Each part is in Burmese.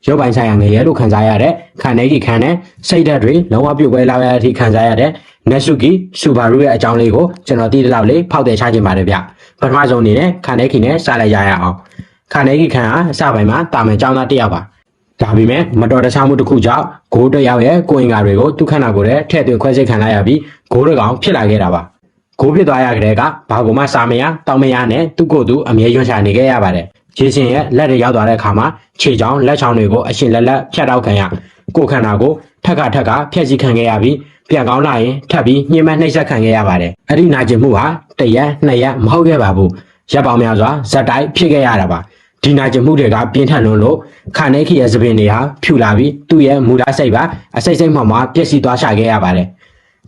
ရုပ်ပိုင်းဆိုင်ရာငရဲလို့ခံစားရတဲ့ခန္ဓာကြီးခံတဲ့စိတ်ဓာတ်တွေလုံးဝပြုတ်ကွဲလာတဲ့အထိခံစားရတဲ့ Natsuki Subaru ရဲ့အကြောင်းလေးကိုကျွန်တော်သိတဲ့လောက်လေးဖောက်တယ်ချခြင်းပါတယ်ဗျပထမဆုံးအနေနဲ့ခန္ဓာကြီးနဲ့စလိုက်ရအောင်ခန္ဓာကြီးခံဟာအစပိုင်းမှာတာမန်ကျောင်းသားတစ်ယောက်ပါဒါပေမဲ့မတော်တဆမှုတစ်ခုကြောင့်ဂိုးတစ်ယောက်ရဲ့ကိုယ်အင်္ဂါတွေကိုသူ့ခန္ဓာကိုယ်ရဲ့ထည့်သွင်းခွဲစိတ်ခံလိုက်ရပြီးဂိုးတစ်ကောင်ဖြစ်လာခဲ့တာပါဂိုးဖြစ်သွားရတဲ့ကဘာကိုမှစာမရတောင်းမရနဲ့သူ့ကိုယ်သူအမြဲရွံ့ရှာနေခဲ့ရပါတယ်ရေရှင်ရဲ့လက်တွေရောက်သွားတဲ့အခါမှာခြေချောင်းလက်ချောင်းတွေကိုအရှင်လက်ဖြတ်တောက်ခံရကိုယ်ခန္ဓာကိုထက်ကဖြက်စီခံခဲ့ရပြီးပြန်ကောင်းလာရင်ထပ်ပြီးညှိမနှိပ်စက်ခံခဲ့ရပါတယ်အဲ့ဒီနာကျင်မှုဟာတစ်ရက်နှစ်ရက်မဟုတ်ခဲ့ပါဘူးရက်ပေါင်းများစွာဇက်တိုက်ဖြစ်ခဲ့ရတာပါဒီနာကျင်မှုတွေကပြင်းထန်လို့ခန္ဓာခီရဲ့သပင်တွေဟာဖြူလာပြီးသူ့ရဲ့မူလစိတ်ပါအစိတ်စိတ်မှမှပျက်စီးသွားရှာခဲ့ရပါတယ်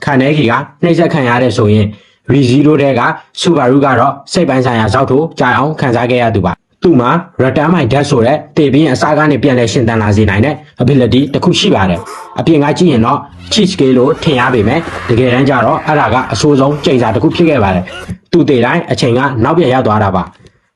ခန္ဓာခီကနှိပ်စက်ခံရတဲ့ဆိုရင် V0 တဲ့ကစူဘာရုကတော့စိတ်ပိုင်းဆိုင်ရာဇောက်ထိုးကြာအောင်ခံစားခဲ့ရသူပါသူ့မှာ return my death ဆိုတဲ့တေပင်းအစားကနေပြန်လဲရှင်သန်လာစေနိုင်တဲ့ ability တစ်ခုရှိပါတယ်အပြင်ကကြည့်ရင်တော့ cheat scale လို့ထင်ရပေမဲ့တကယ်တမ်းကျတော့အဲ့ဒါကအဆိုးဆုံးကြိမ်စာတစ်ခုဖြစ်ခဲ့ပါတယ်သူတည်တိုင်းအချိန်ကနောက်ပြန်ရောက်သွားတာပါ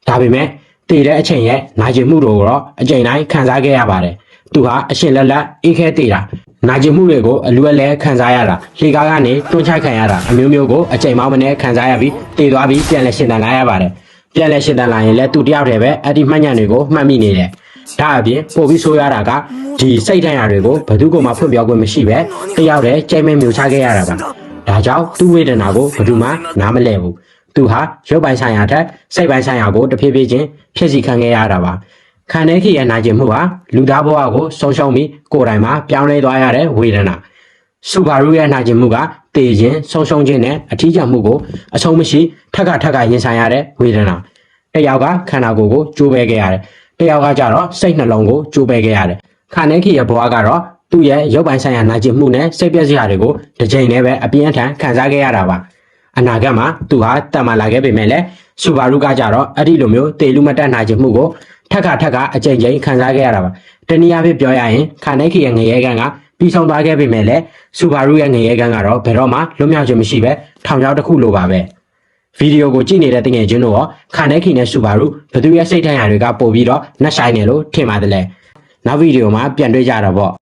ဒါပေမဲ့တည်တဲ့အချိန်ရဲ့နာကျင်မှုတို့တော့အချိန်တိုင်းခံစားခဲ့ရပါတယ်သူဟာအရှင်လက်အေးခဲတည်တာနာကျင်မှုတွေကိုအလွယ်လဲခံစားရတာလေကားကနေတွန်းချခံရတာအမျိုးမျိုးကိုအချိန်မောင်းမနဲ့ခံစားရပြီးတည်သွားပြီးပြန်လဲရှင်သန်လာရပါတယ်ပြန်လဲရှင်သန်လာရင်လည်းသူတယောက်တည်းပဲအဲ့ဒီမှတ်ညံတွေကိုမှတ်မိနေတယ်ဒါအပြင်ပို့ပြီးဆိုးရတာကဒီစိတ်ဓာတ်တွေကိုဘယ်သူမှဖွင့်ပြောခွင့်မရှိပဲတယောက်တည်းကြိမ်မဲမြူချခဲ့ရတာပါဒါကြောင့်သူ့ဝေဒနာကိုဘယ်သူမှနားမလဲဘူးသူဟာရုပ်ပိုင်းဆိုင်ရာထက်စိတ်ပိုင်းဆိုင်ရာကိုတဖြည်းဖြည်းချင်းဖြစ်စီခံခဲ့ရတာပါခန္ဓာခီရဲ့နာကျင်မှုဟာလူသားဘဝကိုဆုံးရှုံးပြီးကိုယ်တိုင်မှာပြောင်းလဲသွားရတဲ့ဝေဒနာစူဘာရုရဲ့နာကျင်မှုကတည်ခြင်းဆုံးရှုံးခြင်းနဲ့အထီးကျန်မှုကိုအဆုံးမရှိထက်ကရင်ဆိုင်ရတဲ့ဝေဒနာတယောက်ကခန္ဓာကိုယ်ကိုကျိုးပဲခဲ့ရတယ်တယောက်ကကြတော့စိတ်နှလုံးကိုကျိုးပဲခဲ့ရတယ်ခန္ဓာခီရဲ့ဘဝကတော့သူ့ရဲ့ရုပ်ပိုင်းဆိုင်ရာနာကျင်မှုနဲ့စိတ်ပျက်စရာတွေကိုတစ်ချိန်တည်းပဲအပြင်းအထန်ခံစားခဲ့ရတာပါအနာဂတ်မှာသူဟာတတ်မှလာခဲ့ပေမဲ့လည်းစူဘာရုကကြတော့အဲ့ဒီလိုမျိုးတေလူမတက်နာကျင်မှုကိုထက်ကအကြိမ်ကြိမ်ခံစားခဲ့ရတာပါတနည်းအားဖြင့်ပြောရရင်ခန္ဓာခီရဲ့ငရဲကန်းကပြီးဆုံးသွားခဲ့ပေမဲ့လည်းစူဘာရုရဲ့ငရဲကန်းကတော့ဘယ်တော့မှလွတ်မြောက်ခြင်းမရှိပဲထောင်ချောက်တစ်ခုလိုပါပဲဗီဒီယိုကိုကြည့်နေတဲ့တငယ်ချင်းတို့ရောခန္ဓာခီနဲ့စူဘာရုဘယ်သူရဲ့စိတ်ထင်ရတွေကပို့ပြီးတော့နှက်ဆိုင်တယ်လို့ထင်ပါတယ်လေနောက်ဗီဒီယိုမှာပြန်တွေ့ကြတာပေါ့